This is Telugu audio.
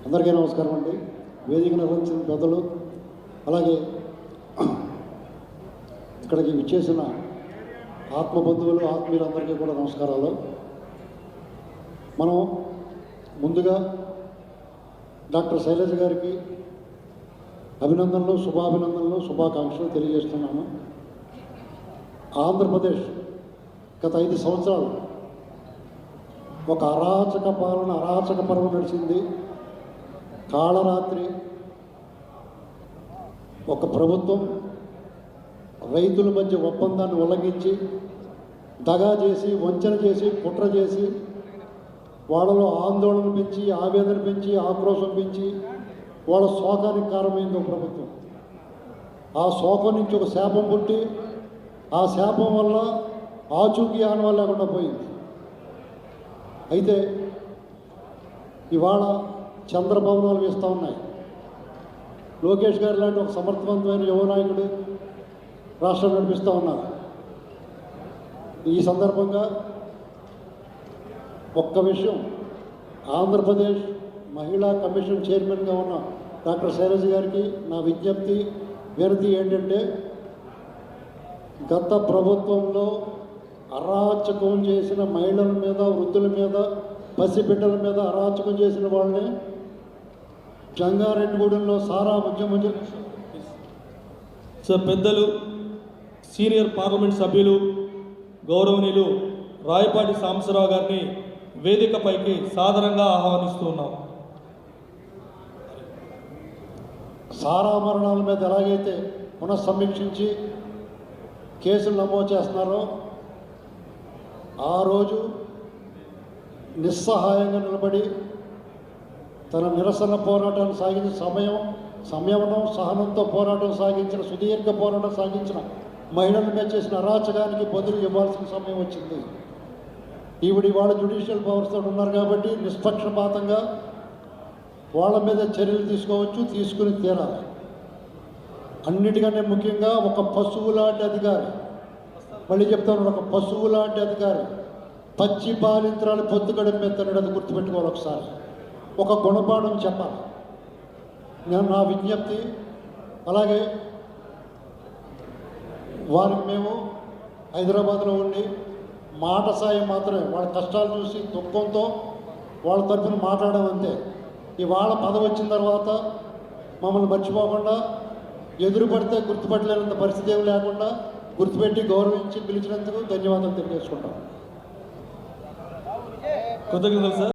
అందరికీ నమస్కారం అండి. వేదిక నిర్వహించిన పెద్దలు, అలాగే ఇక్కడికి విచ్చేసిన ఆత్మబంధువులు, ఆత్మీయులందరికీ కూడా నమస్కారాలు. మనం ముందుగా డాక్టర్ శైలజ గారికి అభినందనలు, శుభాభినందనలు, శుభాకాంక్షలు తెలియజేస్తున్నాను. ఆంధ్రప్రదేశ్ గత 5 సంవత్సరాలు ఒక అరాచక పాలన, అరాచక పర్వం నడిచింది. కాళరాత్రి ఒక ప్రభుత్వం రైతుల మధ్య ఒప్పందాన్ని ఉల్లంఘించి దగా చేసి, వంచన చేసి, కుట్ర చేసి, వాళ్ళలో ఆందోళన పెంచి, ఆవేదన పెంచి, ఆక్రోశం పెంచి వాళ్ళ శోకానికి కారణమైంది ఒక ప్రభుత్వం. ఆ శోకం నుంచి ఒక శాపం పుట్టి, ఆ శాపం వల్ల ఆచూకీ ఆనవాళ్ళు లేకుండా పోయింది. అయితే ఇవాళ చంద్రభవనాలు వేస్తూ ఉన్నాయి. లోకేష్ గారు లాంటి ఒక సమర్థవంతమైన యువ నాయకుడు రాష్ట్రం నడిపిస్తూ ఉన్నారు. ఈ సందర్భంగా ఒక్క విషయం, ఆంధ్రప్రదేశ్ మహిళా కమిషన్ చైర్మన్గా ఉన్న డాక్టర్ శైలజ గారికి నా విజ్ఞప్తి, వినతి ఏంటంటే, గత ప్రభుత్వంలో అరాచకం చేసిన మహిళల మీద, వృద్ధుల మీద, పసిబిడ్డల మీద అరాచకం చేసిన వాళ్ళని జంగారెడ్డిగూడెంలో సారా ఉద్యమం పెద్దలు, సీనియర్ పార్లమెంట్ సభ్యులు, గౌరవనీయులు రాయపాటి సాంబశివరావు గారిని వేదికపైకి సాదరంగా ఆహ్వానిస్తున్నాం. సారా మరణాల మీద ఎలాగైతే పునఃసమీక్షించి కేసులు నమోదు చేస్తున్నారో, ఆ రోజు నిస్సహాయంగా నిలబడి తన నిరసన పోరాటాన్ని సాగించిన సంయమనం, సహనంతో పోరాటం సాగించిన, సుదీర్ఘ పోరాటం సాగించిన మహిళల మీద చేసిన అరాచకానికి బదులు ఇవ్వాల్సిన సమయం వచ్చింది. ఈవిడ వాళ్ళ జ్యుడిషియల్ పవర్స్తో ఉన్నారు కాబట్టి నిష్పక్షపాతంగా వాళ్ళ మీద చర్యలు తీసుకోవచ్చు, తీసుకుని తీరాలి. అన్నిటికన్నా ముఖ్యంగా ఒక పశువు లాంటి అధికారి, మళ్ళీ చెప్తాను, ఒక పశువు లాంటి అధికారి పచ్చి పాలింత్రాలు పొత్తుగడం మెత్తనడు, అది గుర్తుపెట్టుకోవాలి. ఒకసారి ఒక గుణపాఠం చెప్పాలి. నేను నా విజ్ఞప్తి. అలాగే వారికి మేము హైదరాబాద్లో ఉండి మాట సాయం మాత్రమే, వాళ్ళ కష్టాలు చూసి దుఃఖంతో వాళ్ళ తరఫున మాట్లాడడం అంతే. ఇవాళ పదవి వచ్చిన తర్వాత మమ్మల్ని మర్చిపోకుండా, ఎదురు పడితే గుర్తుపట్టలేనంత పరిస్థితి ఏమి లేకుండా గుర్తుపెట్టి గౌరవించి పిలిచినందుకు ధన్యవాదాలు తెలియజేసుకుంటాం. కృతజ్ఞతలు సార్.